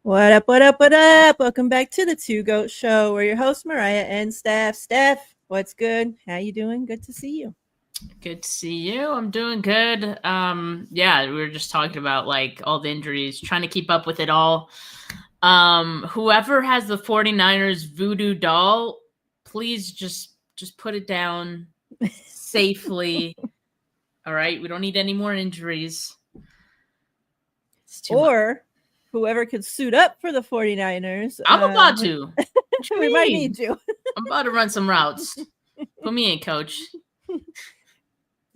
What up, what up, what up? Welcome back to the Two Goat Show. We're your hosts, Mariah and Steph. Steph, what's good? How you doing? Good to see you. Good to see you. I'm doing good. Yeah, we were just talking about like all the injuries, trying to keep up with it all. Whoever has the 49ers voodoo doll, please just put it down safely. All right, we don't need any more injuries. It's too much. Or whoever could suit up for the 49ers. I'm about to. We might need you. I'm about to run some routes. Put me in, coach.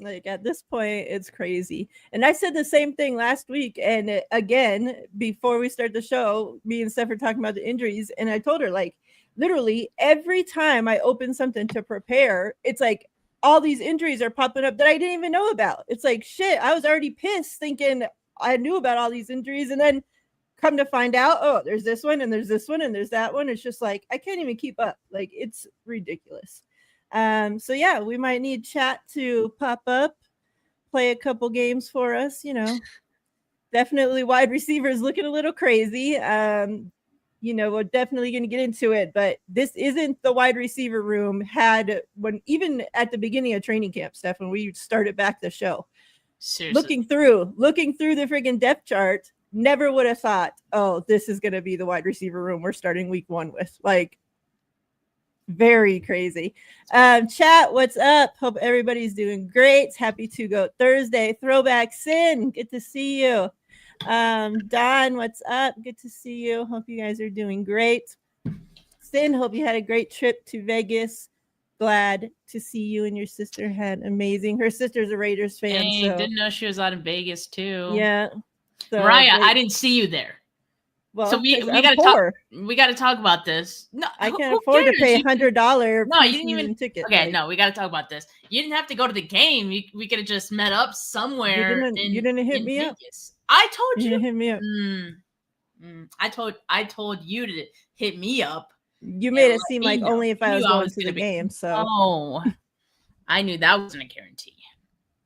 Like at this point, it's crazy. And I said the same thing last week. And again, before we start the show, me and Steph were talking about the injuries. And I told her, like, literally every time I open something to prepare, it's like all these injuries are popping up that I didn't even know about. It's like, shit, I was already pissed thinking I knew about all these injuries. And then come to find out, oh, there's this one and there's this one and there's that one. It's just like, I can't even keep up. Like, it's ridiculous. So yeah, we might need chat to pop up, play a couple games for us, you know. Definitely wide receivers looking a little crazy. You know, we're definitely going to get into it, but this isn't the wide receiver room had when even at the beginning of training camp, Steph, when we started back the show. Seriously. Looking through the freaking depth chart, never would have thought, oh, this is going to be the wide receiver room we're starting week 1 with. Like, very crazy. Chat, what's up? Hope everybody's doing great. Happy Two Goat Thursday. Throwback Sin, good to see you. Don, what's up? Good to see you. Hope you guys are doing great. Sin, hope you had a great trip to Vegas. Glad to see you and your sister had amazing. Her sister's a Raiders fan. Dang, So didn't know she was out in Vegas too. yeah. So Mariah, I didn't see you there. Well, so we I'm gotta poor. We gotta talk about this. No, I can't afford to pay $100 No, you didn't even ticket. Okay, like, no, we gotta talk about this. You didn't have to go to the game. We could have just met up somewhere. You didn't hit me Vegas. I told You you. didn't hit me up. I told you to hit me up. You made it seem like only if I was going to the game. So oh, I knew that wasn't a guarantee.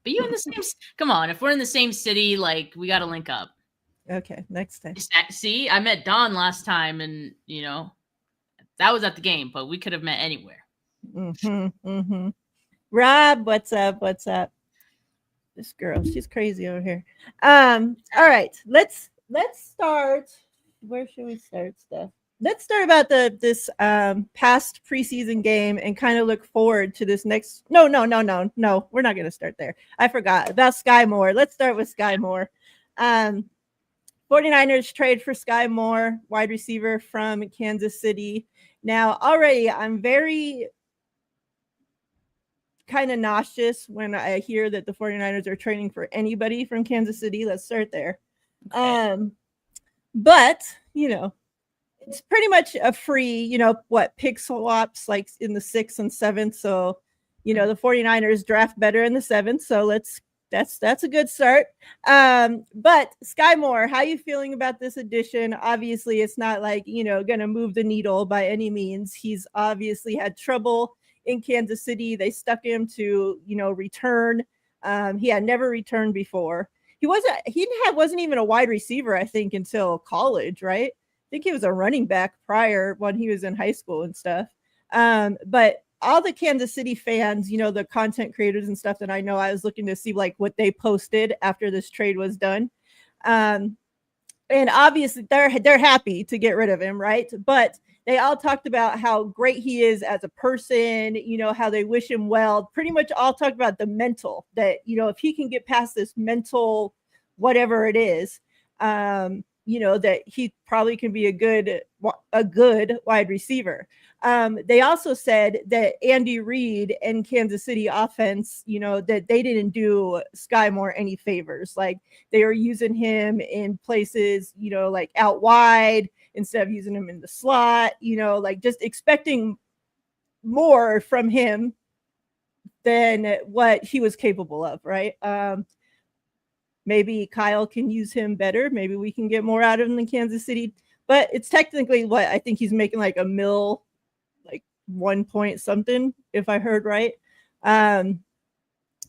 But you in the same. Come on, if we're in the same city, like we gotta link up. Okay, next time. See, I met Don last time, and you know, that was at the game, but we could have met anywhere. Rob, what's up? What's up? This girl, she's crazy over here. All right, let's start. Where should we start, Steph? Let's start about this past preseason game and kind of look forward to this next. No, we're not going to start there. I forgot about Skyy Moore. Let's start with Skyy Moore. 49ers trade for Skyy Moore, wide receiver from Kansas City. Now, already I'm very kind of nauseous when I hear that the 49ers are trading for anybody from Kansas City. Let's start there. Okay. But, you know, it's pretty much a free, you know, pick swaps like in the 6th and 7th. So, you know, the 49ers draft better in the 7th. So that's a good start. But Skyy Moore, how are you feeling about this addition? Obviously, it's not like, you know, going to move the needle by any means. He's obviously had trouble in Kansas City. They stuck him to, you know, return. He had never returned before. He wasn't even a wide receiver, I think, until college, right? I think he was a running back prior when he was in high school and stuff. But all the Kansas City fans, you know, the content creators and stuff that I know, I was looking to see like what they posted after this trade was done. And obviously they're happy to get rid of him, right? But they all talked about how great he is as a person, you know, how they wish him well. Pretty much all talked about the mental, that, you know, if he can get past this mental, whatever it is, you know, that he probably can be a good wide receiver. They also said that Andy Reid and Kansas City offense, you know, that they didn't do Skyy Moore any favors. Like they were using him in places, you know, like out wide instead of using him in the slot, you know, like just expecting more from him than what he was capable of, right? Maybe Kyle can use him better. Maybe we can get more out of him than Kansas City. But it's technically what I think he's making like $1 million, like 1 point something, if I heard right.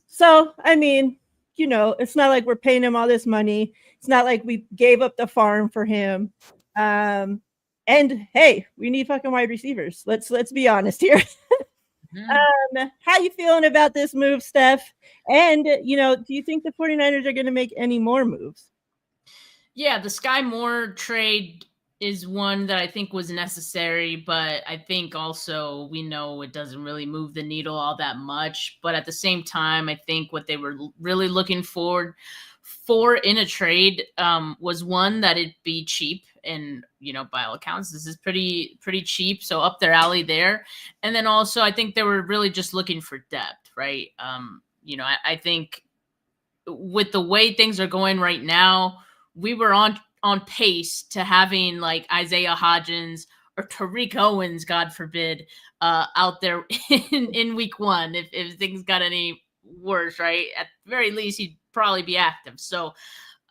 So, I mean, you know, it's not like we're paying him all this money. It's not like we gave up the farm for him. And hey, we need fucking wide receivers. Let's be honest here. How you feeling about this move, Steph? And, do you think the 49ers are going to make any more moves? Yeah, the Skyy Moore trade is one that I think was necessary, but I think also we know it doesn't really move the needle all that much. But at the same time, I think what they were really looking for in a trade was one that it'd be cheap, and by all accounts this is pretty cheap, so up their alley there. And then also I think they were really just looking for depth, right? I think with the way things are going right now, we were on pace to having like Isaiah Hodgins or Tariq Owens, God forbid, out there in week one if things got any worse, right? At the very least, he'd probably be active. So,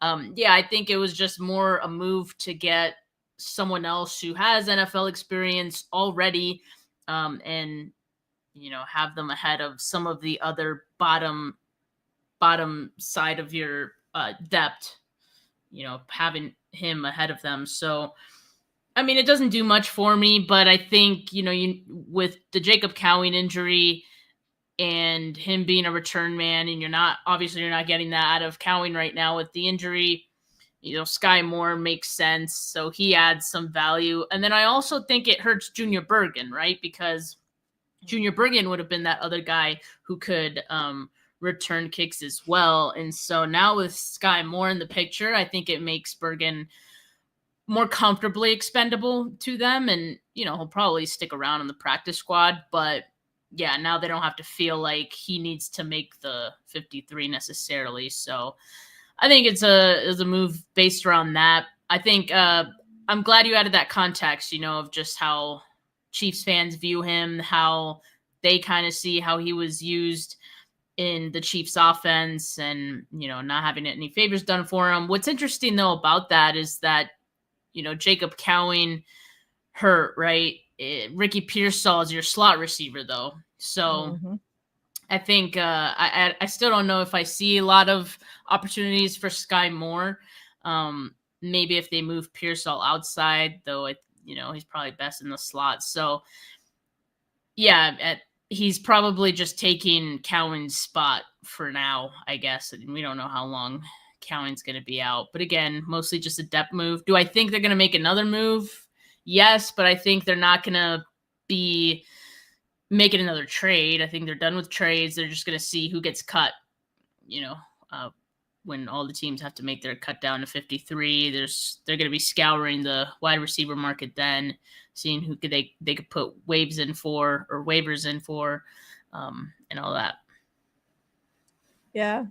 I think it was just more a move to get someone else who has NFL experience already, and have them ahead of some of the other bottom side of your depth. Having him ahead of them. So, I mean, it doesn't do much for me, but I think, with the Jacob Cowing injury and him being a return man, and you're not getting that out of Cowing right now with the injury, Skyy Moore makes sense. So he adds some value. And then I also think it hurts Junior Bergen, right? Because Junior Bergen would have been that other guy who could return kicks as well. And so now with Skyy Moore in the picture, I think it makes Bergen more comfortably expendable to them. And, he'll probably stick around in the practice squad. But yeah, now they don't have to feel like he needs to make the 53 necessarily. So I think it's a move based around that. I think I'm glad you added that context, of just how Chiefs fans view him, how they kind of see how he was used in the Chiefs offense, and, not having any favors done for him. What's interesting though about that is that, Jacob Cowing hurt, right? Ricky Pearsall is your slot receiver though. So I think I still don't know if I see a lot of opportunities for Skyy Moore. Maybe if they move Pearsall outside, though, he's probably best in the slot. So yeah, he's probably just taking Cowing's spot for now, I guess. And we don't know how long Cowing's going to be out. But again, mostly just a depth move. Do I think they're going to make another move? Yes, but I think they're not going to be making another trade. I think they're done with trades. They're just going to see who gets cut, when all the teams have to make their cut down to 53. They're going to be scouring the wide receiver market then, seeing who they could put waivers in for, and all that. Yeah.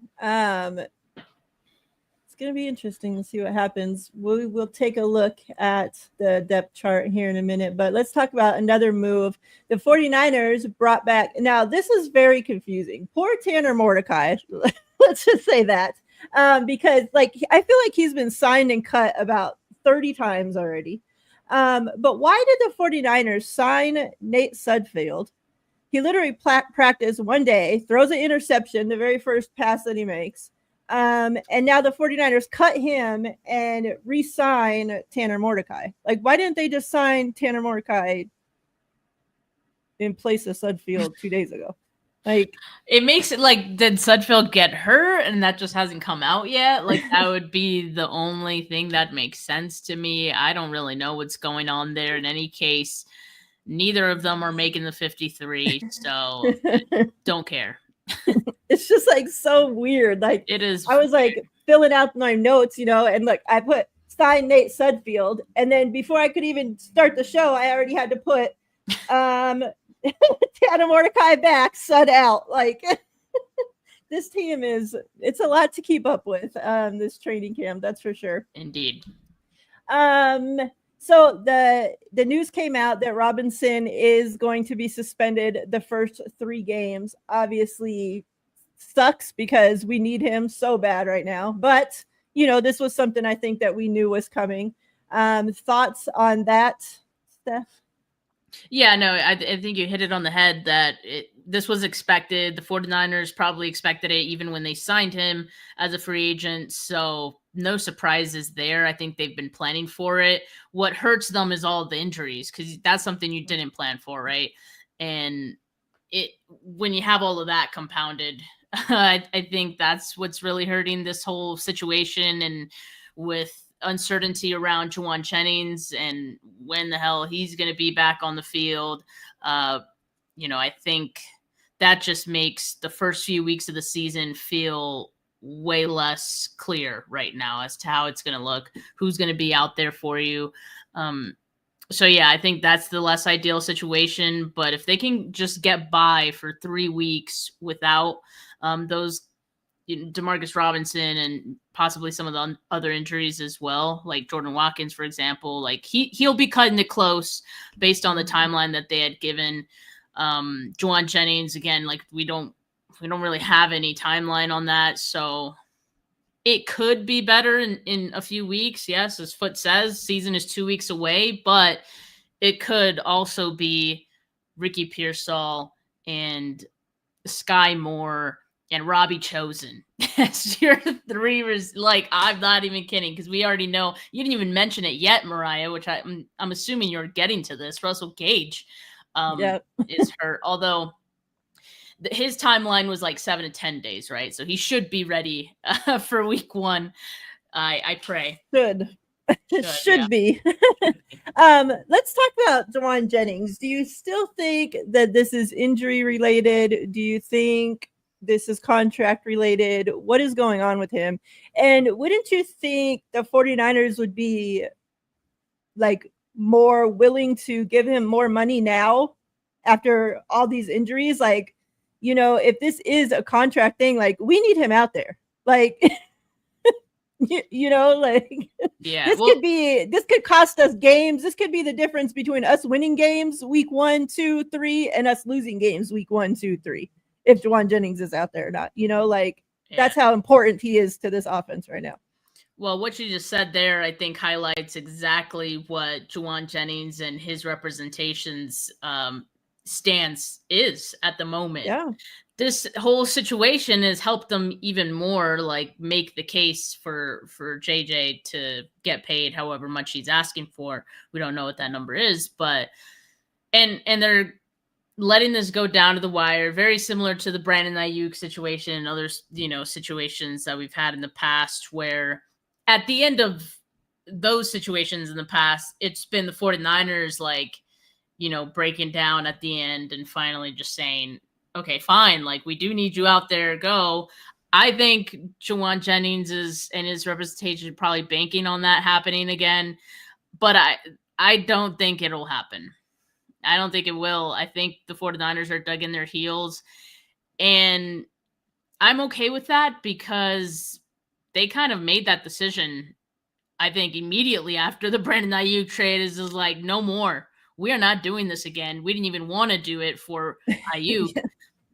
It's going to be interesting to see what happens. We'll take a look at the depth chart here in a minute, but let's talk about another move. The 49ers brought back, now this is very confusing. Poor Tanner Mordecai. Let's just say that. Because I feel like he's been signed and cut about 30 times already. But why did the 49ers sign Nate Sudfeld? He literally practiced one day, throws an interception, the very first pass that he makes. And now the 49ers cut him and re-sign Tanner Mordecai. Why didn't they just sign Tanner Mordecai in place of Sudfeld 2 days ago? It makes it did Sudfeld get hurt and that just hasn't come out yet? That would be the only thing that makes sense to me. I don't really know what's going on there. In any case, neither of them are making the 53, so don't care. It's just so weird. It is. I was filling out my notes, and I put sign Nate Sudfeld, and then before I could even start the show, I already had to put Tanner Mordecai back, Sud out. This team it's a lot to keep up with this training camp, that's for sure. Indeed. So the news came out that Robinson is going to be suspended the first 3 games. Obviously sucks because we need him so bad right now. But, this was something I think that we knew was coming. Thoughts on that, Steph? Yeah, no, I think you hit it on the head that this was expected. The 49ers probably expected it even when they signed him as a free agent. So no surprises there. I think they've been planning for it. What hurts them is all the injuries, because that's something you didn't plan for, right? And when you have all of that compounded, I think that's what's really hurting this whole situation. And with uncertainty around Juwan Jennings and when the hell he's going to be back on the field, I think that just makes the first few weeks of the season feel way less clear right now as to how it's going to look, who's going to be out there for you. So yeah, I think that's the less ideal situation. But if they can just get by for 3 weeks without those Demarcus Robinson and possibly some of the other injuries as well, like Jordan Watkins, for example, like he'll be cutting it close based on the timeline that they had given. Juwan Jennings, again, like we don't really have any timeline on that, so it could be better in a few weeks. Yes, as Foot says, season is 2 weeks away, but it could also be Ricky Pearsall and Skyy Moore and Robbie Chosen as your three. Like, I'm not even kidding, because we already know. You didn't even mention it yet, Mariah, which I'm assuming you're getting to this. Russell Gage is hurt, although his timeline was like 7 to 10 days, right? So he should be ready for week 1. I pray. Should be. Let's talk about Juwan Jennings. Do you still think that this is injury related? Do you think this is contract related? What is going on with him? And wouldn't you think the 49ers would be like more willing to give him more money now after all these injuries? Like, if this is a contract thing, like, we need him out there. Like, this could cost us games. This could be the difference between us winning games week 1, 2, 3 and us losing games week 1, 2, 3 if Juwan Jennings is out there or not. That's how important he is to this offense right now. Well, what you just said there, I think, highlights exactly what Juwan Jennings and his representation's stance is at the moment. Yeah. This whole situation has helped them even more, like, make the case for JJ to get paid however much he's asking for. We don't know what that number is, but and they're letting this go down to the wire, very similar to the Brandon Ayuk situation and other situations that we've had in the past, where at the end of those situations in the past, it's been the 49ers breaking down at the end and finally just saying, okay, fine, like, we do need you out there, go. I think Juwan Jennings and his representation probably banking on that happening again, but I don't think it'll happen. I don't think it will. I think the 49ers are dug in their heels, and I'm okay with that because they kind of made that decision, I think, immediately after the Brandon Ayuk trade. Is like, no more. We are not doing this again. We didn't even want to do it for Ayuk.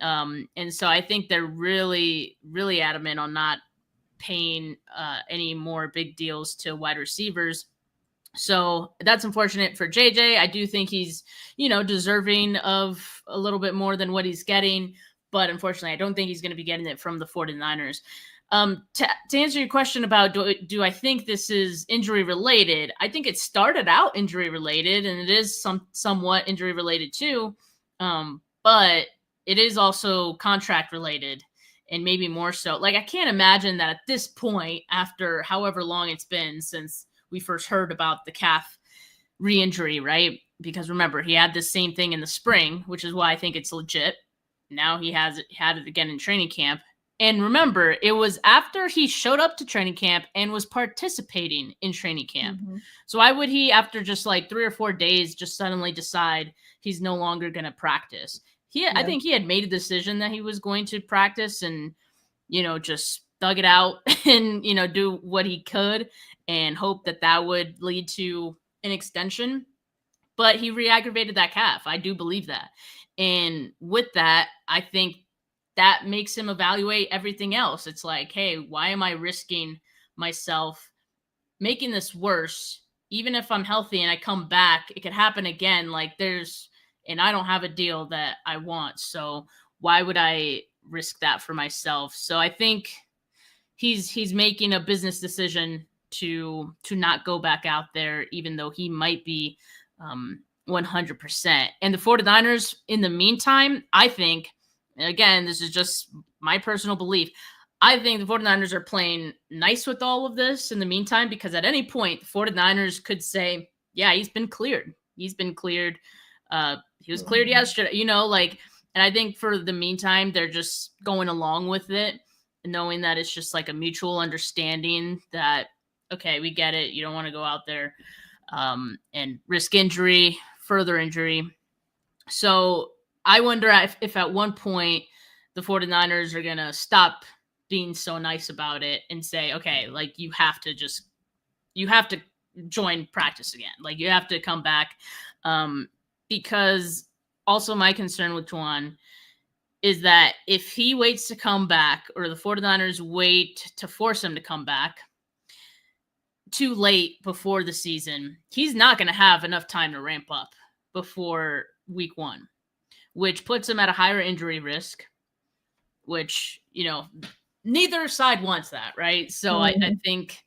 And so I think they're really, really adamant on not paying any more big deals to wide receivers. So that's unfortunate for JJ. I do think he's, deserving of a little bit more than what he's getting. But unfortunately, I don't think he's going to be getting it from the 49ers. To answer your question about do I think this is injury related, I think it started out injury related, and it is somewhat injury related too. But it is also contract related, and maybe more so. Like, I can't imagine that at this point, after however long it's been since we first heard about the calf re-injury, right? Because remember, he had the same thing in the spring, which is why I think it's legit. Now he had it again in training camp. And remember, it was after he showed up to training camp and was participating in training camp. Mm-hmm. So why would he, after just like 3 or 4 days, just suddenly decide he's no longer going to practice? I think he had made a decision that he was going to practice and, just thug it out and, do what he could and hope that would lead to an extension. But he re-aggravated that calf. I do believe that. And with that, I think that makes him evaluate everything else. It's like, hey, why am I risking myself making this worse? Even if I'm healthy and I come back, it could happen again. Like, there's and I don't have a deal that I want. So why would I risk that for myself? So I think he's making a business decision to not go back out there, even though he might be 100%. And the 49ers, in the meantime, I think, again, this is just my personal belief, I think the 49ers are playing nice with all of this in the meantime, because at any point, the 49ers could say, yeah, he's been cleared. He's been cleared. He was cleared yesterday, you know, like, and I think for the meantime, they're just going along with it, knowing that it's just like a mutual understanding that, okay, we get it. You don't want to go out there and risk injury, further injury. So I wonder if at one point the 49ers are going to stop being so nice about it and say, okay, like you have to join practice again. Like you have to come back. Because also my concern with Juwan is that if he waits to come back, or the 49ers wait to force him to come back too late before the season, he's not going to have enough time to ramp up before week 1, which puts him at a higher injury risk, which, you know, neither side wants that, right? So I think,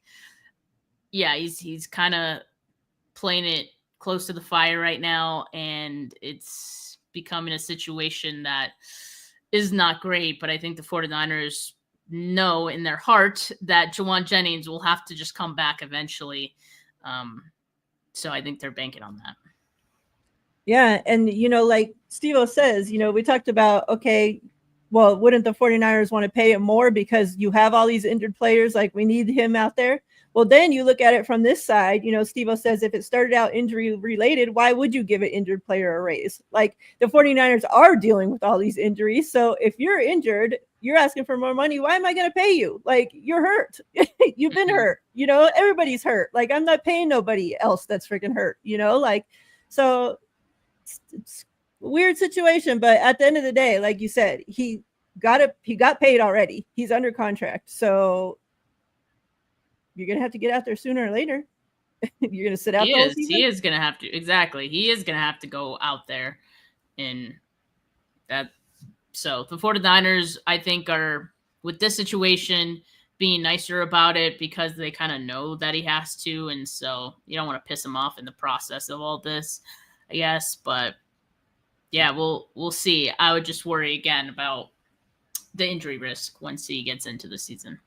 yeah, he's kind of playing it close to the fire right now, and it's becoming a situation that is not great. But I think the 49ers know in their heart that Juwan Jennings will have to just come back eventually. So I think they're banking on that. Yeah, and, you know, like Steve-O says, you know, we talked about, okay, well, wouldn't the 49ers want to pay him more because you have all these injured players? Like, we need him out there. Well, then you look at it from this side, you know, Steve-O says if it started out injury related, why would you give an injured player a raise? Like, the 49ers are dealing with all these injuries. So if you're injured, you're asking for more money. Why am I going to pay you? Like, you're hurt. You've been hurt. You know, everybody's hurt. Like, I'm not paying nobody else that's freaking hurt, you know, like, so it's a weird situation. But at the end of the day, like you said, he got paid already. He's under contract. So you're going to have to get out there sooner or later. You're going to sit out the whole season? He is going to have to. Exactly. He is going to have to go out there in that. So the 49ers, I think, are, with this situation, being nicer about it because they kind of know that he has to. And so you don't want to piss him off in the process of all this, I guess. But yeah, we'll see. I would just worry again about the injury risk once he gets into the season.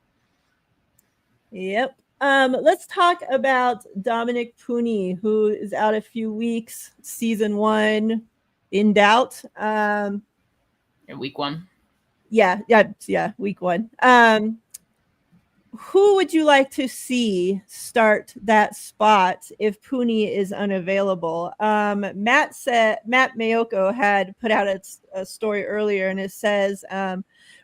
Yep. Let's talk about Dominic Pooney, who is out a few weeks. Season 1 in doubt. In week 1. Yeah, week 1. Who would you like to see start that spot if Pooney is unavailable? Matt Mayoko had put out a story earlier, and it says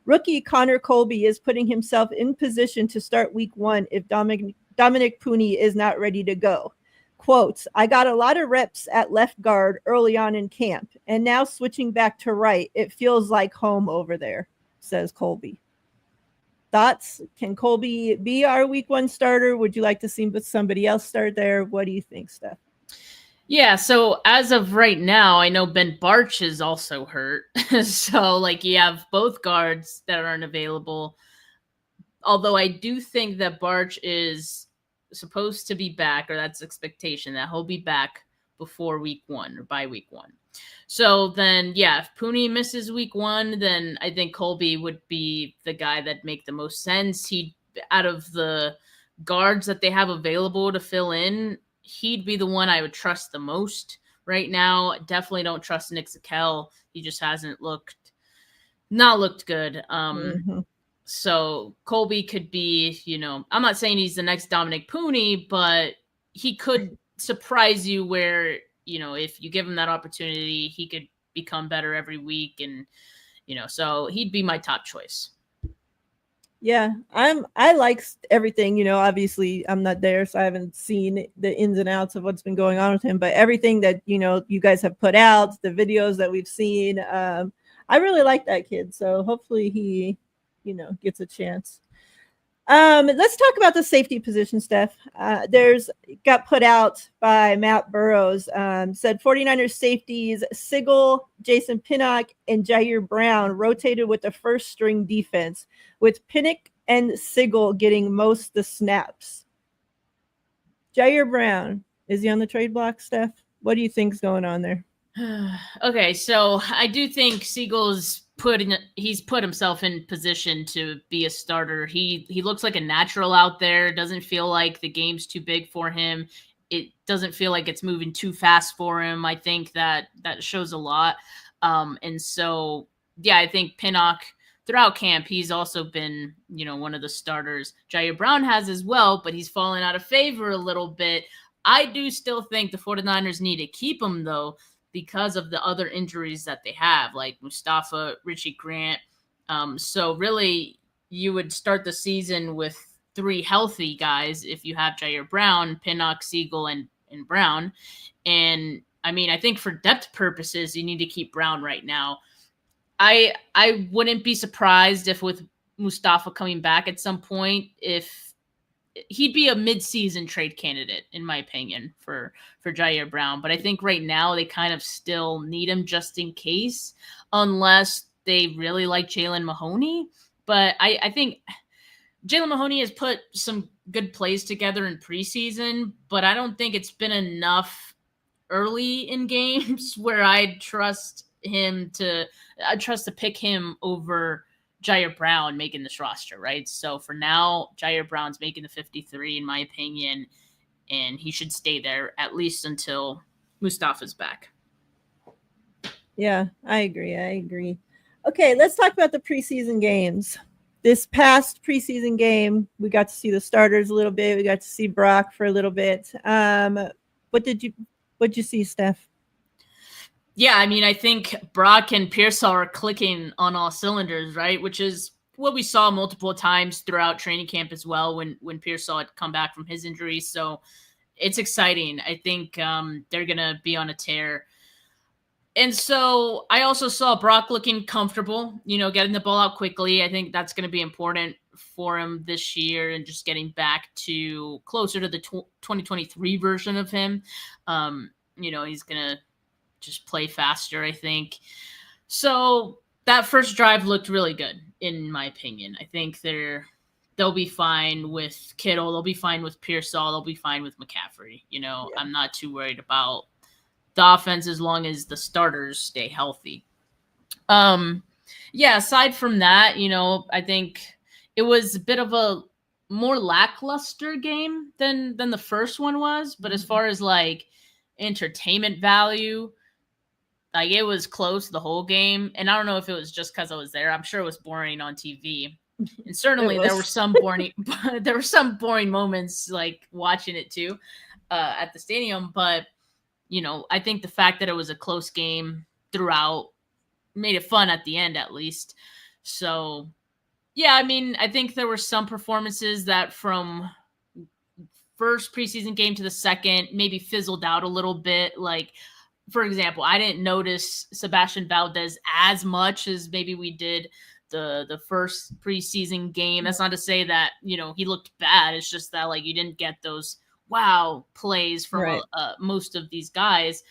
rookie Connor Colby is putting himself in position to start week 1 if Dominic Pooney is not ready to go. Quote, I got a lot of reps at left guard early on in camp, and now switching back to right, it feels like home over there, says Colby. Thoughts? Can Colby be our week 1 starter? Would you like to see somebody else start there? What do you think, Steph? Yeah, so as of right now, I know Ben Barch is also hurt. So, like, you have both guards that aren't available. Although I do think that Barch is supposed to be back, or that's expectation, that he'll be back before week 1 or by week 1. So then, yeah, if Pooney misses week 1, then I think Colby would be the guy that make the most sense. He, out of the guards that they have available to fill in, he'd be the one I would trust the most right now. Definitely don't trust Nick Zakelj. He just hasn't looked good. So Colby could be, you know, I'm not saying he's the next Dominic Pooney, but he could surprise you where, you know, if you give him that opportunity, he could become better every week. And, you know, so he'd be my top choice. Yeah, I like everything, you know, obviously I'm not there, so I haven't seen the ins and outs of what's been going on with him, but everything that, you know, you guys have put out, the videos that we've seen, I really like that kid. So hopefully he, you know, gets a chance. Let's talk about the safety position, Steph. There's got put out by Matt Burrows, said 49ers safeties Sigel, Jason Pinnock, and Jair Brown rotated with the first string defense, with Pinnock and Sigel getting most the snaps. Jair Brown, is he on the trade block, Steph? What do you think's going on there? Okay, so I do think Siegel's he's put himself in position to be a starter. He looks like a natural out there. Doesn't feel like the game's too big for him. It doesn't feel like it's moving too fast for him. I think that shows a lot. And so yeah, I think Pinnock throughout camp, he's also been, one of the starters. Jair Brown has as well, but he's fallen out of favor a little bit. I do still think the 49ers need to keep him though, because of the other injuries that they have, like Mustafa, Richie Grant. So really, you would start the season with 3 healthy guys if you have Jair Brown, Pinnock, Sigel, and Brown. And I mean, I think for depth purposes, you need to keep Brown right now. I wouldn't be surprised if with Mustafa coming back at some point, if he'd be a mid-season trade candidate, in my opinion, for Jair Brown. But I think right now they kind of still need him just in case, unless they really like Jalen Mahoney. But I think Jalen Mahoney has put some good plays together in preseason, but I don't think it's been enough early in games where I'd trust to pick him over Jair Brown making this roster, right? So for now, Jair Brown's making the 53, in my opinion, and he should stay there at least until Mustafa's back. Yeah, I agree. Okay, let's talk about the preseason games. This past preseason game, we got to see the starters a little bit. We got to see Brock for a little bit. What'd you see, Steph? Yeah, I mean, I think Brock and Pearsall are clicking on all cylinders, right? Which is what we saw multiple times throughout training camp as well when Pearsall had come back from his injury. So it's exciting. I think they're going to be on a tear. And so I also saw Brock looking comfortable, getting the ball out quickly. I think that's going to be important for him this year and just getting back to closer to the 2023 version of him. He's going to just play faster, I think. So that first drive looked really good, in my opinion. I think they'll be fine with Kittle. They'll be fine with Pearsall. They'll be fine with McCaffrey. Yeah. I'm not too worried about the offense as long as the starters stay healthy. Aside from that, I think it was a bit of a more lackluster game than the first one was. But as far as like entertainment value, like it was close the whole game. And I don't know if it was just because I was there. I'm sure it was boring on TV. And certainly there were some boring moments like watching it too at the stadium. But, I think the fact that it was a close game throughout made it fun at the end, at least. So, yeah, I mean, I think there were some performances that from first preseason game to the second maybe fizzled out a little bit. Like, for example, I didn't notice Sebastian Valdez as much as maybe we did the first preseason game. That's not to say that, he looked bad. It's just that, like, you didn't get those wow plays from most of these guys.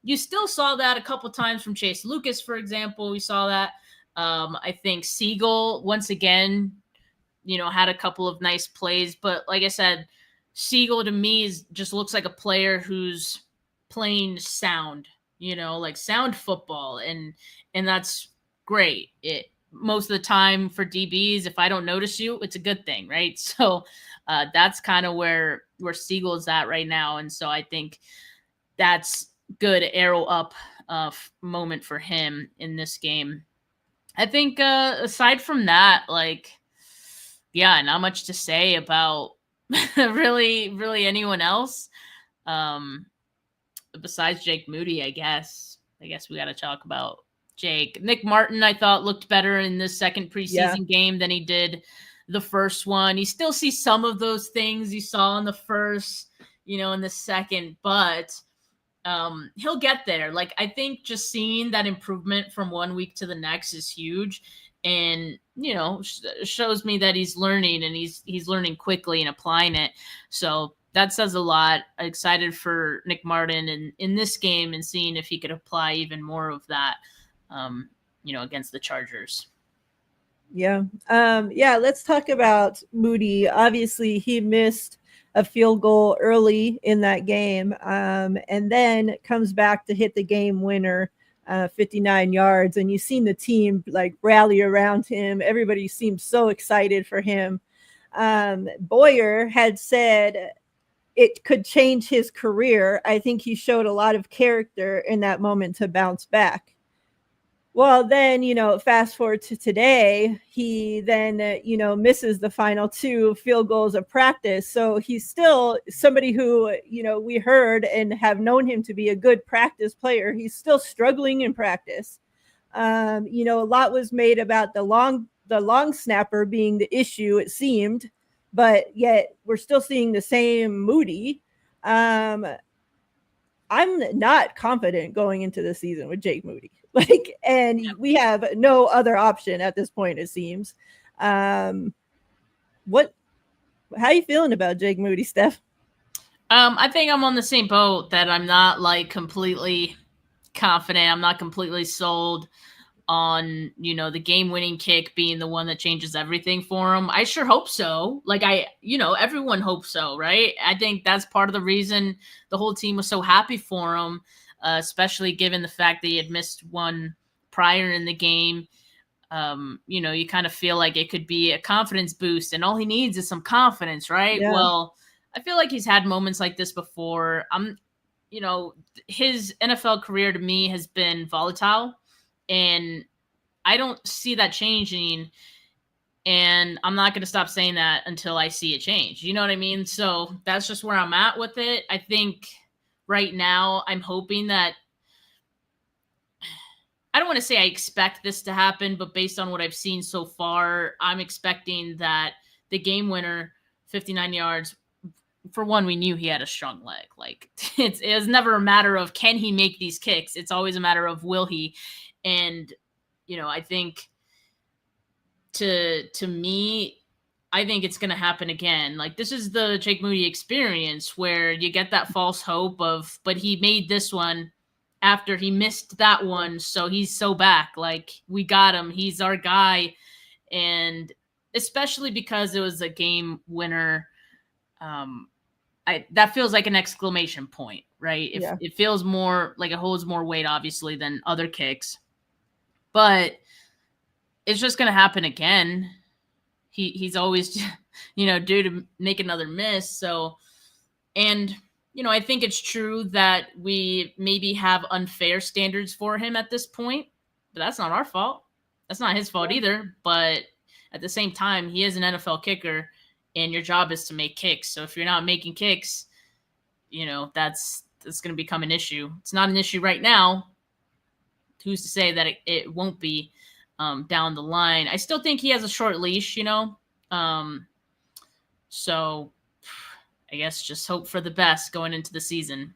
You still saw that a couple times from Chase Lucas, for example. We saw that. I think Sigel, once again, had a couple of nice plays. But like I said, Sigel to me just looks like a player who's playing sound, like sound football, and that's great. It most of the time for DBs, if I don't notice you, it's a good thing, right? So that's kind of where Sigel is at right now, and so I think that's good arrow up moment for him in this game. I think aside from that, like, yeah, not much to say about really anyone else. Besides Jake Moody, I guess we got to talk about Jake. Nick Martin, I thought, looked better in this second preseason game than he did the first one. You still see some of those things you saw in the first, in the second, but he'll get there. Like, I think just seeing that improvement from one week to the next is huge. and shows me that he's learning, and he's learning quickly and applying it. So that says a lot. Excited for Nick Martin in this game and seeing if he could apply even more of that, against the Chargers. Yeah. Let's talk about Moody. Obviously, he missed a field goal early in that game, and then comes back to hit the game winner, 59 yards. And you've seen the team like rally around him. Everybody seemed so excited for him. Boyer had said it could change his career. I think he showed a lot of character in that moment to bounce back. Well, then, fast forward to today, he then, misses the final 2 field goals of practice. So he's still somebody who, we heard and have known him to be a good practice player. He's still struggling in practice. A lot was made about the long snapper being the issue, it seemed, but yet we're still seeing the same Moody. I'm not confident going into the season with Jake Moody. And we have no other option at this point, it seems. How are you feeling about Jake Moody, Steph? I think I'm on the same boat, that I'm not like completely confident. I'm not completely sold on, the game-winning kick being the one that changes everything for him. I sure hope so. Everyone hopes so, right? I think that's part of the reason the whole team was so happy for him, especially given the fact that he had missed one prior in the game. You kind of feel like it could be a confidence boost, and all he needs is some confidence, right? Yeah. Well, I feel like he's had moments like this before. His NFL career to me has been volatile, and I don't see that changing. And I'm not going to stop saying that until I see it change. You know what I mean? So that's just where I'm at with it. I think right now I'm hoping that, I don't want to say I expect this to happen, but based on what I've seen so far, I'm expecting that the game winner, 59 yards, for one, we knew he had a strong leg. It was never a matter of can he make these kicks. It's always a matter of will he. And, I think to me, I think it's going to happen again. This is the Jake Moody experience where you get that false hope but he made this one after he missed that one. So he's so back. We got him. He's our guy. And especially because it was a game winner, that feels like an exclamation point, right? It feels more like it holds more weight, obviously, than other kicks. But it's just going to happen again. He's always, due to make another miss. So, and, I think it's true that we maybe have unfair standards for him at this point, but that's not our fault. That's not his fault either. But at the same time, he is an NFL kicker, and your job is to make kicks. So if you're not making kicks, that's going to become an issue. It's not an issue right now. Who's to say that it won't be down the line? I still think he has a short leash, so I guess just hope for the best going into the season.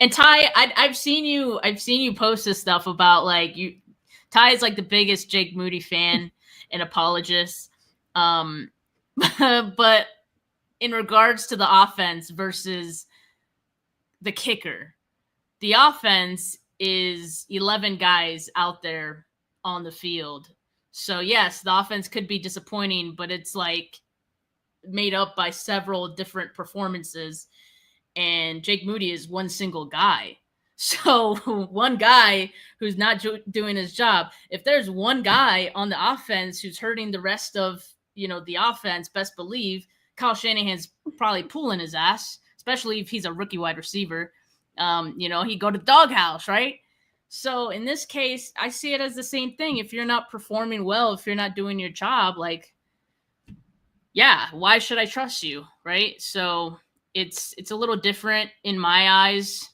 And Ty, I've seen you post this stuff about Ty is the biggest Jake Moody fan and apologist. But in regards to the offense versus the kicker, the offense is 11 guys out there on the field. So yes, the offense could be disappointing, but it's made up by several different performances, and Jake Moody is one single guy. So one guy who's not doing his job. If there's one guy on the offense who's hurting the rest of, the offense, best believe Kyle Shanahan's probably pulling his ass, especially if he's a rookie wide receiver. He'd go to the doghouse, right? So in this case, I see it as the same thing. If you're not performing well, if you're not doing your job, why should I trust you, right? So it's a little different in my eyes.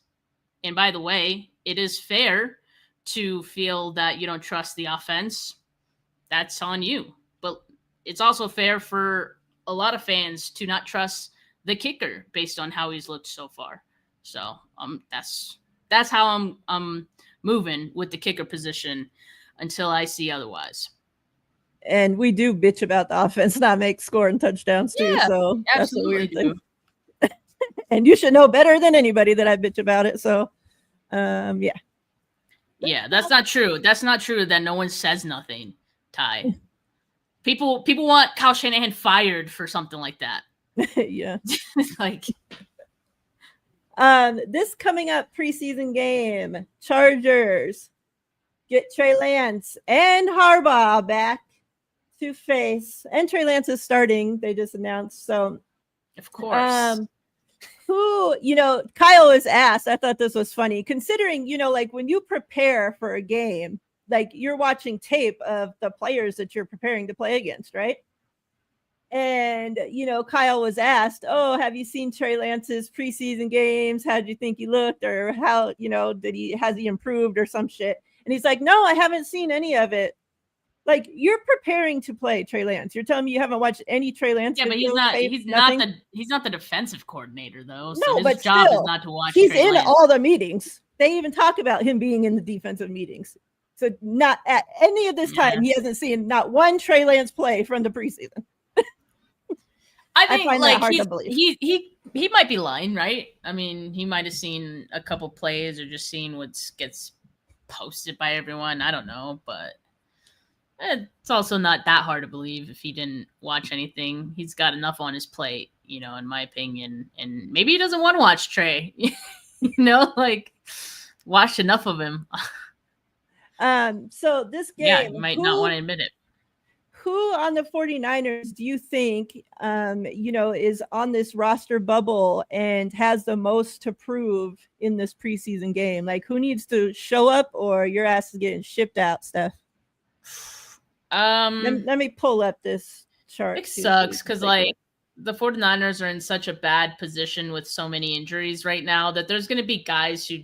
And by the way, it is fair to feel that you don't trust the offense. That's on you. But it's also fair for a lot of fans to not trust the kicker based on how he's looked so far. So that's how I'm moving with the kicker position until I see otherwise. And we do bitch about the offense not make scoring touchdowns too. Yeah, So that's a weird do. thing. And you should know better than anybody that I bitch about it. So yeah. Yeah, that's not true. That's not true that no one says nothing, Ty. People want Kyle Shanahan fired for something like that. Yeah. Like this coming up preseason game, Chargers get Trey Lance and Harbaugh back to face, and Trey Lance is starting. They just announced. So of course. Who, Kyle was asked, I thought this was funny, considering, like when you prepare for a game, like you're watching tape of the players that you're preparing to play against, right? And, Kyle was asked, oh, have you seen Trey Lance's preseason games? How did you think he looked? Or how, has he improved or some shit? And he's like, no, I haven't seen any of it. Like, you're preparing to play Trey Lance. You're telling me you haven't watched any Trey Lance. Yeah, but he's not the defensive coordinator though. So no, his job is not to watch. He's Trey in Lance. all the meetings. They even talk about him being in the defensive meetings. So not at any of this time, he hasn't seen not one Trey Lance play from the preseason. I think find that hard to believe. He might be lying, right? I mean, he might have seen a couple plays or just seen what gets posted by everyone. I don't know, but it's also not that hard to believe if he didn't watch anything. He's got enough on his plate, in my opinion. And maybe he doesn't want to watch Trey, watch enough of him. So this game, yeah, you might not want to admit it. Who on the 49ers do you think, is on this roster bubble and has the most to prove in this preseason game? Like, who needs to show up, or your ass is getting shipped out, Steph? Let me pull up this chart. It sucks because the 49ers are in such a bad position with so many injuries right now that there's going to be guys who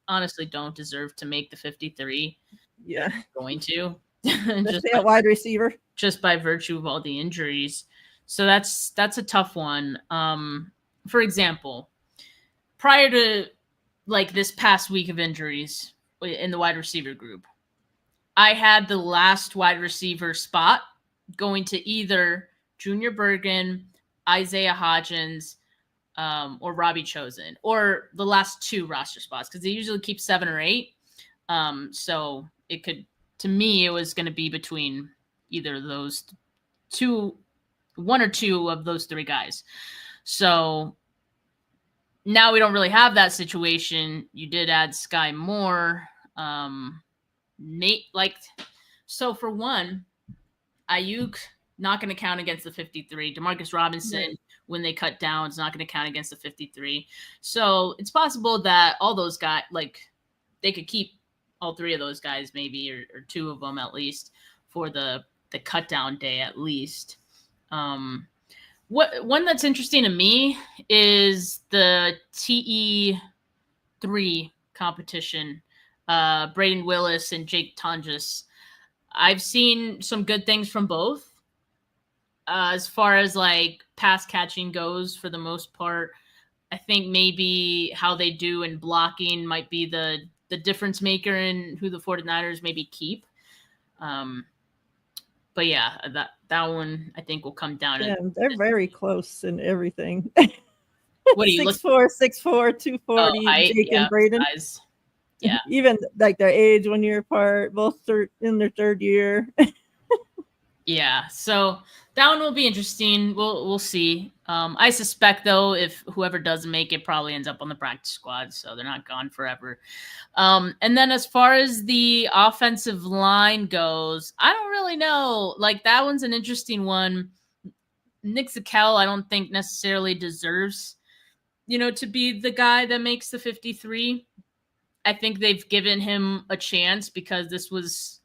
honestly don't deserve to make the 53. Yeah, going to just a wide receiver, just by virtue of all the injuries. So that's a tough one. For example, prior to this past week of injuries in the wide receiver group, I had the last wide receiver spot going to either Junior Bergen, Isaiah Hodgins, or Robbie Chosen, or the last two roster spots, because they usually keep 7 or 8. So it could, to me, it was going to be between either of those two, 1 or 2 of those 3 guys. So now we don't really have that situation. You did add Skyy Moore. Nate, so for one, Ayuk not going to count against the 53. Demarcus Robinson, when they cut down, is not going to count against the 53. So it's possible that all those guys, they could keep all 3 of those guys, maybe, or 2 of them at least, for the cut down day at least. One that's interesting to me is the TE3 competition. Braden Willis and Jake Tonjes. I've seen some good things from both. As far as pass catching goes, for the most part, I think maybe how they do in blocking might be the difference maker in who the 49ers maybe keep. But yeah, that one I think will come down. Yeah, they're very close in everything. What are you 6'4", 240, Jake and Braden. Size. Yeah, even their age 1 year apart, both in their 3rd year. Yeah, so that one will be interesting. We'll see. I suspect though, if whoever doesn't make it probably ends up on the practice squad, so they're not gone forever. And then as far as the offensive line goes, I don't really know. That one's an interesting one. Nick Zakelj, I don't think necessarily deserves, to be the guy that makes the 53. I think they've given him a chance because this was,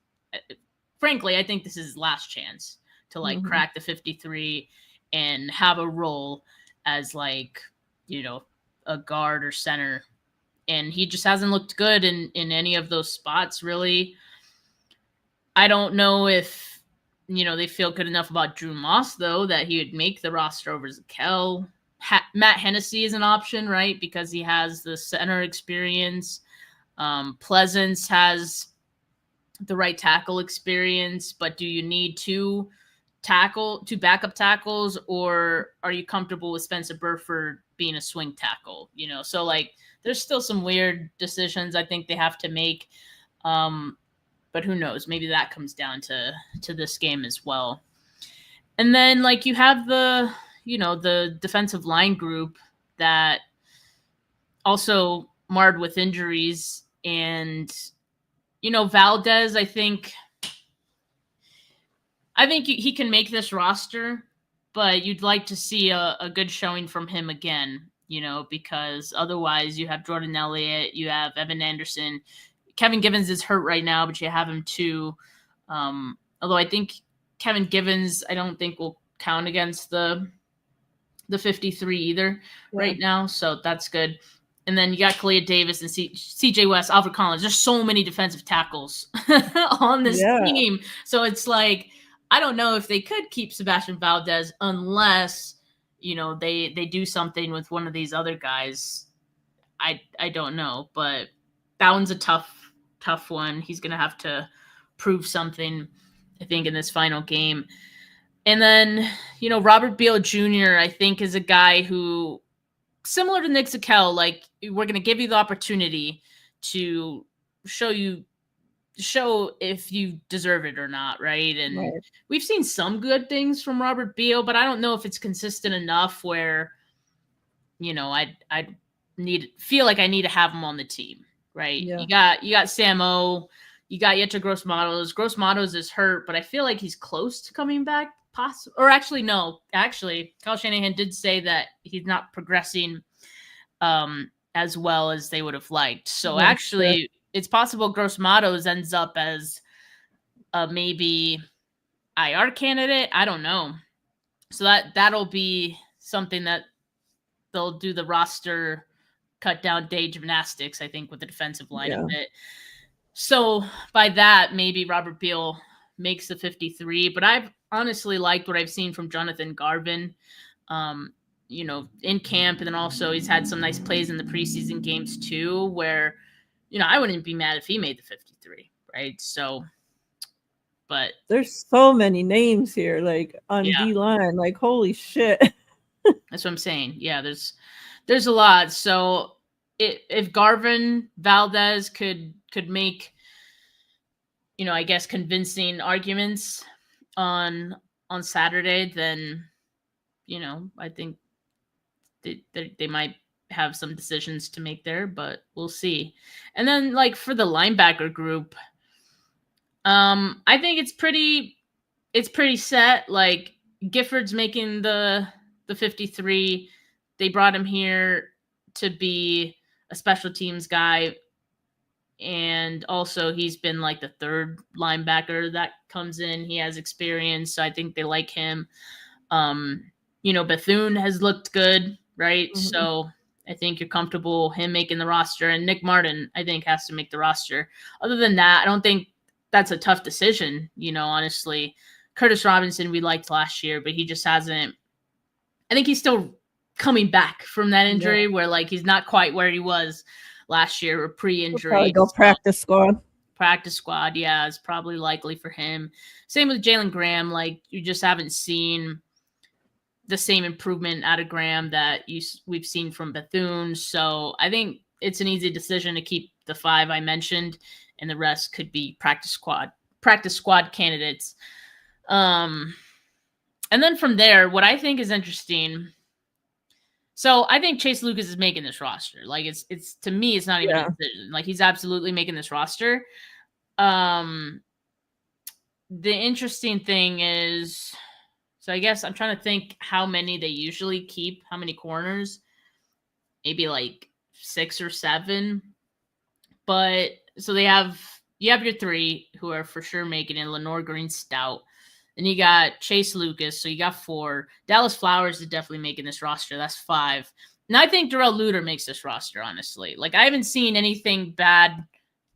frankly, I think this is his last chance to crack the 53 and have a role as a guard or center. And he just hasn't looked good in any of those spots, really. I don't know if, they feel good enough about Drew Moss, though, that he would make the roster over Zakelj. Matt Hennessy is an option, right? Because he has the center experience. Pleasance has the right tackle experience, but do you need two backup tackles, or are you comfortable with Spencer Burford being a swing tackle? So like there's still some weird decisions I think they have to make. But who knows? Maybe that comes down to this game as well. And then like you have the defensive line group that also marred with injuries, and Valdez, I think he can make this roster, but you'd like to see a good showing from him again, because otherwise you have Jordan Elliott, you have Evan Anderson. Kevin Givens is hurt right now, but you have him too. Although I think Kevin Givens, I don't think will count against the 53 either right now, so that's good. And then you got Kalia Davis and CJ West, Alfred Collins. There's so many defensive tackles on this team. So it's like, I don't know if they could keep Sebastian Valdez unless, they do something with one of these other guys. I don't know, but that one's a tough one. He's going to have to prove something, I think, in this final game. And then, Robert Beal Jr., I think, is a guy who, similar to Nick Zakelj, like, we're going to give you the opportunity to show if you deserve it or not, right? And we've seen some good things from Robert Beal, but I don't know if it's consistent enough where, I feel like I need to have him on the team, right? Yeah. You got Sam O, you got Yetur Gross-Matos. Gross-Matos is hurt, but I feel like he's close to coming back. Actually, Kyle Shanahan did say that he's not progressing as well as they would have liked. So it's possible Gross-Matos ends up as a maybe IR candidate. I don't know. So that'll be something that they'll do the roster cut down day gymnastics, I think, with the defensive line a bit. So by that, maybe Robert Beal makes the 53, but I've honestly liked what I've seen from Jonathan Garvin, in camp. And then also he's had some nice plays in the preseason games too, where, I wouldn't be mad if he made the 53, right? So, but there's so many names here, like on D-line, like, holy shit. That's what I'm saying. Yeah, there's a lot. So if Garvin, Valdez could make, I guess, convincing arguments on Saturday, then, I think they might have some decisions to make there, but we'll see. And then, like, for the linebacker group, I think it's pretty set. Like, Gifford's making the 53. They brought him here to be a special teams guy. And also he's been like the third linebacker that comes in. He has experience, so I think they like him. Bethune has looked good, right? Mm-hmm. So I think you're comfortable him making the roster. And Nick Martin, I think, has to make the roster. Other than that, I don't think that's a tough decision, honestly. Curtis Robinson we liked last year, but he just hasn't – I think he's still coming back from that injury where, like, he's not quite where he was last year or pre-injury. Probably go practice squad. Practice squad, yeah, is probably likely for him. Same with Jalen Graham. Like, you just haven't seen the same improvement out of Graham that we've seen from Bethune. So I think it's an easy decision to keep the 5 I mentioned, and the rest could be practice squad candidates. And then from there, what I think is interesting. So I think Chase Lucas is making this roster. Like, it's to me, it's not even a decision. Like, he's absolutely making this roster. The interesting thing is, so I guess I'm trying to think how many they usually keep, how many corners, maybe like 6 or 7. But so you have your 3 who are for sure making it, Lenore Green Stout. Then you got Chase Lucas, so you got 4. Dallas Flowers is definitely making this roster. That's 5. And I think Darrell Luter makes this roster, honestly. Like, I haven't seen anything bad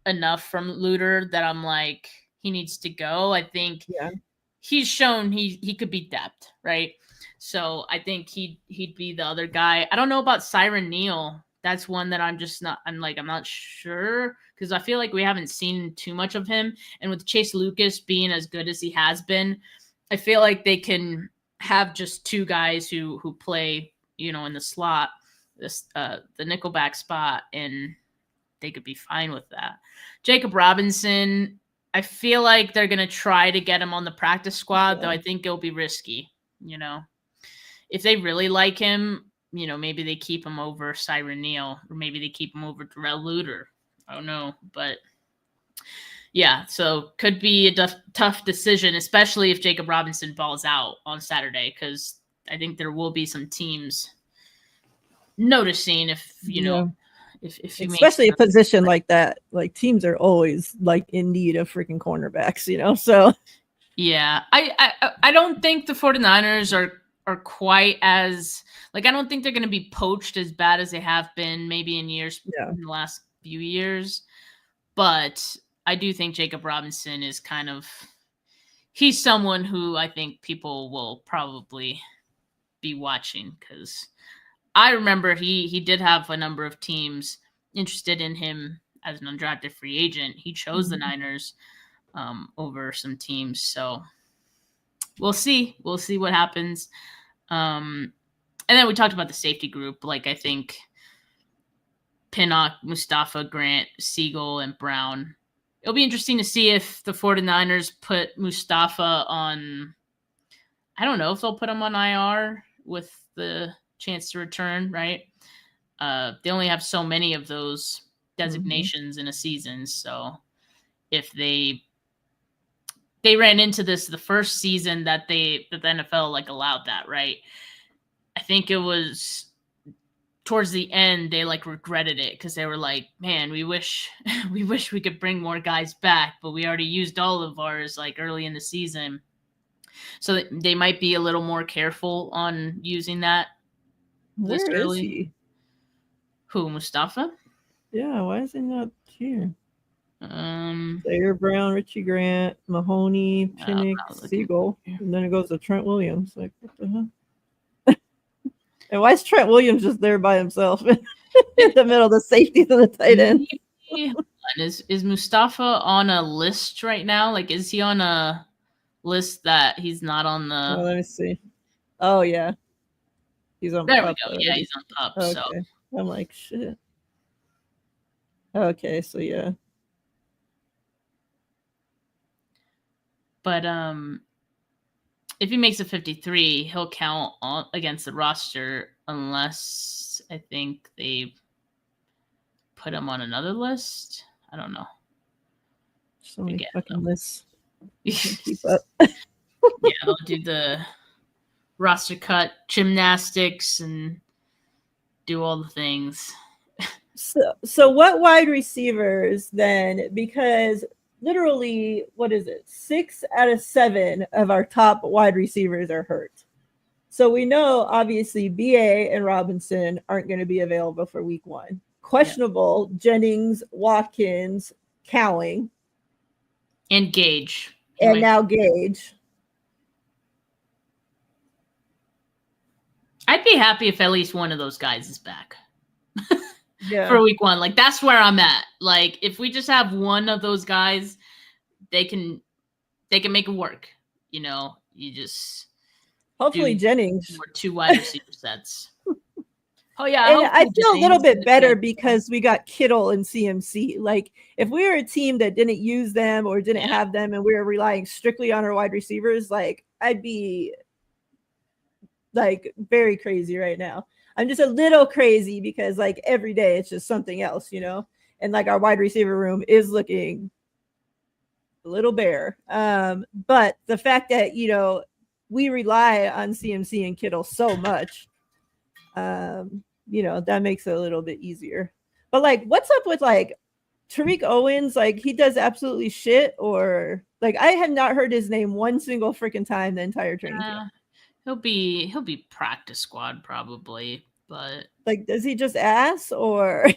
enough from Luter that I'm like, he needs to go. I think he's shown he could be depth, right? So I think he'd be the other guy. I don't know about Siren Neal. That's one that I'm not sure, because I feel like we haven't seen too much of him. And with Chase Lucas being as good as he has been, I feel like they can have just two guys who play, in the slot, the nickelback spot, and they could be fine with that. Jacob Robinson, I feel like they're going to try to get him on the practice squad, though I think it'll be risky, If they really like him, maybe they keep him over Cyron Neal, or maybe they keep him over Darrell Luter. I don't know, but yeah, so could be a tough decision, especially if Jacob Robinson balls out on Saturday, because I think there will be some teams noticing if if you especially a position like that. Like teams are always like in need of freaking cornerbacks, so yeah, I don't think the 49ers are quite as I don't think they're going to be poached as bad as they have been maybe in in the last few years, but I do think Jacob Robinson is he's someone who I think people will probably be watching, because I remember he did have a number of teams interested in him as an undrafted free agent. He chose the Niners over some teams, so we'll see. We'll see what happens. And then we talked about the safety group. I think Pinnock, Mustafa, Grant, Siegel, and Brown. It'll be interesting to see if the 49ers put Mustafa on, I don't know if they'll put him on IR with the chance to return, right? They only have so many of those designations in a season. So if they ran into this the first season that the NFL allowed that, right? I think it was towards the end they regretted it, because they were like, man, we wish we could bring more guys back, but we already used all of ours early in the season. So they might be a little more careful on using that this early. Is he? Who, Mustafa? Yeah, why is he not here? Zaire Brown, Richie Grant, Mahoney, Pinnock, Siegel, and then it goes to Trent Williams. What the hell? And why is Trent Williams just there by himself in the middle of the safeties of the tight end? Is Mustafa on a list right now? Is he on a list that he's not on the? Oh, let me see. Oh yeah, he's on. There we go. Already. Yeah, he's on top. Okay. So I'm like, shit. Okay, so yeah. But if he makes a 53, he'll count against the roster, unless I think they put him on another list. I don't know. So many fucking lists. Keep up. Yeah, they'll do the roster cut gymnastics and do all the things. So what wide receivers then? Because literally, what is it? 6 out of 7 of our top wide receivers are hurt. So we know, obviously, BA and Robinson aren't going to be available for week 1. Questionable, Jennings, Watkins, Cowing. And Gage. And now Gage. I'd be happy if at least one of those guys is back. For week 1. That's where I'm at. If we just have one of those guys, they can make it work. You just hopefully Jennings or 2 wide receiver sets. Oh yeah, and I feel a little bit better because we got Kittle and CMC. If we were a team that didn't use them or didn't have them, and we were relying strictly on our wide receivers, I'd be very crazy right now. I'm just a little crazy because every day it's just something else, and our wide receiver room is looking a little bare. But the fact that, we rely on CMC and Kittle so much, that makes it a little bit easier. But what's up with Tariq Owens? He does absolutely shit, or I have not heard his name one single freaking time the entire training camp. He'll be practice squad probably, but does he just ass, or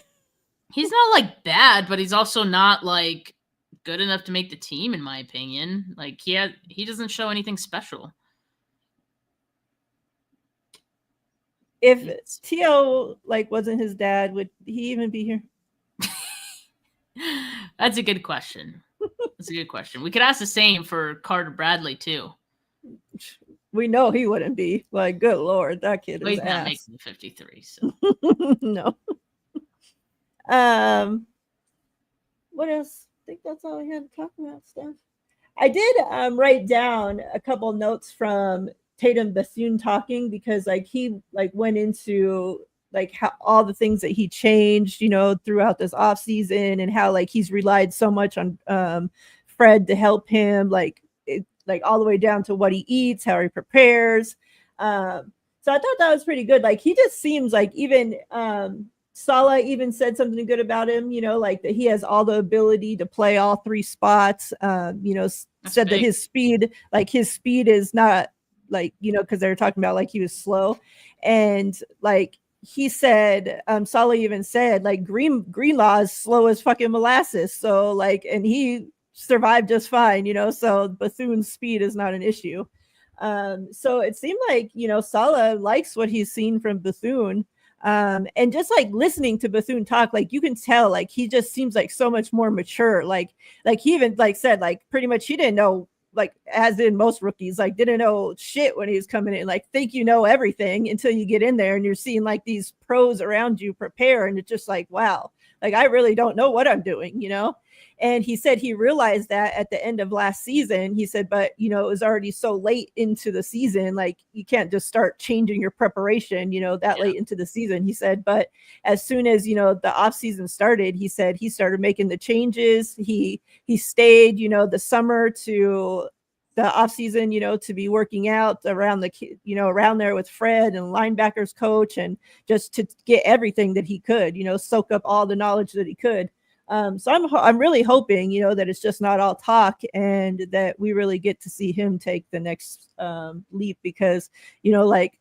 he's not bad, but he's also not good enough to make the team, in my opinion. He doesn't show anything special. If T.O. like wasn't his dad, would he even be here? That's a good question. That's a good question. We could ask the same for Carter Bradley too. We know he wouldn't be. Like, good Lord, that kid But is he's not ass. making the 53. So No. What else? I think that's all we had to talk about, Steph. I did write down a couple notes from Tatum Bethune talking, because like he like went into like how all the things that he changed, you know, throughout this off season, and how like he's relied so much on Fred to help him, like like all the way down to what he eats, how he prepares. So I thought that was pretty good. Like he just seems like, even Salah even said something good about him, you know, like that he has all the ability to play all three spots. You know, said that his speed is not like, you know, because they were talking about like he was slow. And like he said, Salah even said like Greenlaw is slow as fucking molasses. So like, and he survived just fine, you know, so Bethune's speed is not an issue. So it seemed like, you know, Salah likes what he's seen from Bethune. And just like listening to Bethune talk, like you can tell like he just seems like so much more mature. Like he even like said like pretty much he didn't know, like as in most rookies, like didn't know shit when he was coming in, like think you know everything until you get in there and you're seeing like these pros around you prepare, and it's just like, wow, like I really don't know what I'm doing, you know. And he said he realized that at the end of last season. He said, but you know, it was already so late into the season, like you can't just start changing your preparation, you know, that late into the season. He said, but as soon as, you know, the off season started, he said he started making the changes. He stayed, you know, the summer to the off season, you know, to be working out around the, you know, around there with Fred and linebackers coach, and just to get everything that he could, you know, soak up all the knowledge that he could. So I'm really hoping, you know, that it's just not all talk, and that we really get to see him take the next leap, because, you know, like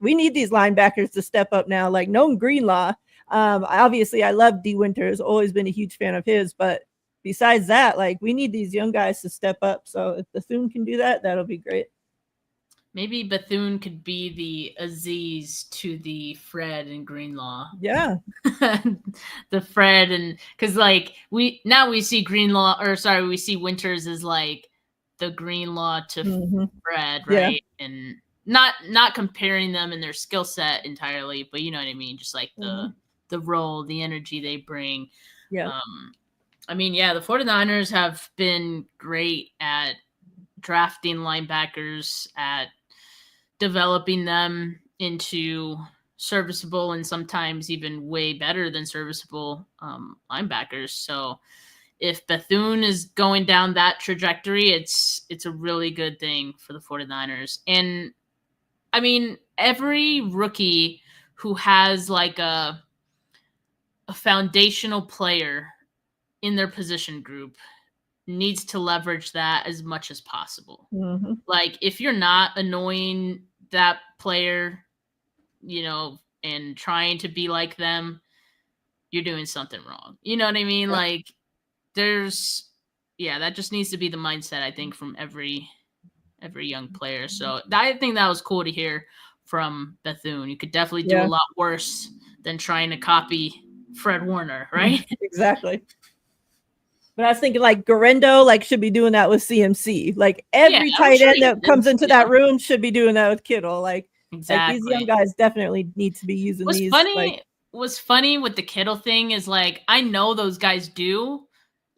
we need these linebackers to step up now. Like no Greenlaw. Obviously, I love D. Winters, always been a huge fan of his, but besides that, like we need these young guys to step up. So if Bethune can do that, that'll be great. Maybe Bethune could be the Aziz to the Fred and Greenlaw. Yeah. The Fred, and because like we see Greenlaw, or sorry, we see Winters as like the Greenlaw to Fred, right? Yeah. And not comparing them in their skill set entirely, but you know what I mean, just like the role, the energy they bring. Yeah. I mean, yeah, the 49ers have been great at drafting linebackers, at developing them into serviceable and sometimes even way better than serviceable linebackers. So if Bethune is going down that trajectory, it's a really good thing for the 49ers. And I mean, every rookie who has like a foundational player in their position group needs to leverage that as much as possible. Like if you're not annoying that player, you know, and trying to be like them, you're doing something wrong. You know what I mean? Yeah. Like that just needs to be the mindset, I think, from every young player. So I think that was cool to hear from Bethune. You could definitely do a lot worse than trying to copy Fred Warner, right? Exactly. But I was thinking like Garendo like should be doing that with CMC. Like every tight end that comes into that room should be doing that with Kittle. Like, exactly. Like these young guys definitely need to be using these. What's funny with the Kittle thing is like I know those guys do.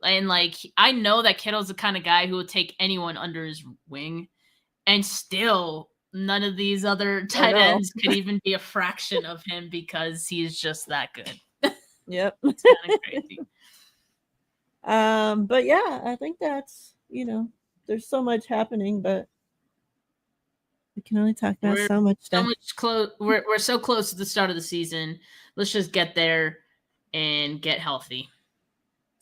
And like I know that Kittle's the kind of guy who will take anyone under his wing, and still none of these other tight ends could even be a fraction of him because he's just that good. Yep. It's kind of crazy. But yeah, I think that's, you know, there's so much happening, but we can only talk about so much stuff. We're so close to the start of the season. Let's just get there and get healthy.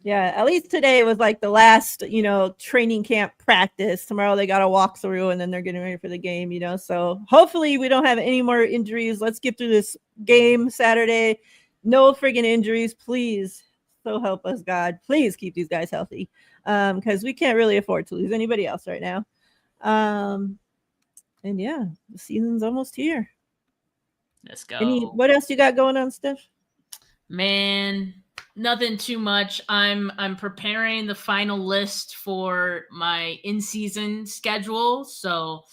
Yeah, at least today was like the last, you know, training camp practice. Tomorrow they got to walk through and then they're getting ready for the game, you know. So hopefully we don't have any more injuries. Let's get through this game Saturday. No friggin' injuries, please. So help us, God. Please keep these guys healthy, because we can't really afford to lose anybody else right now. And yeah, the season's almost here. Let's go. What else you got going on, Steph? Man, nothing too much. I'm preparing the final list for my in-season schedule, so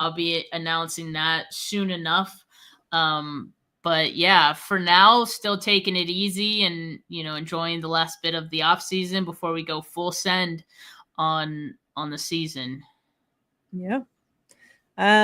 I'll be announcing that soon enough. But yeah, for now, still taking it easy and enjoying the last bit of the off season before we go full send on the season. Yeah.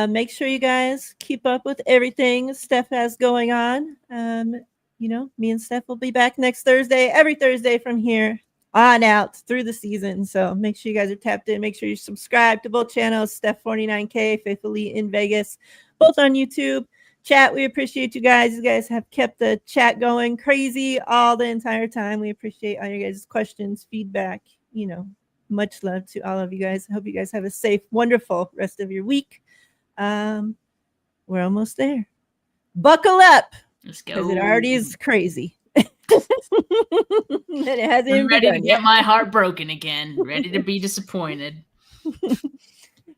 Make sure you guys keep up with everything Steph has going on. Me and Steph will be back next Thursday, every Thursday from here on out through the season. So make sure you guys are tapped in. Make sure you subscribe to both channels, Steph 49K, Faithfully in Vegas, both on YouTube. Chat, we appreciate you guys. You guys have kept the chat going crazy all the entire time. We appreciate all your guys' questions, feedback. Much love to all of you guys. I hope you guys have a safe, wonderful rest of your week. We're almost there. Buckle up. Let's go. Because it already is crazy. And it hasn't I'm ready to get yet. my heart broken again. Ready to be disappointed.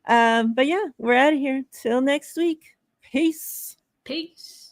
But yeah, we're out of here. Till next week. Peace. Peace.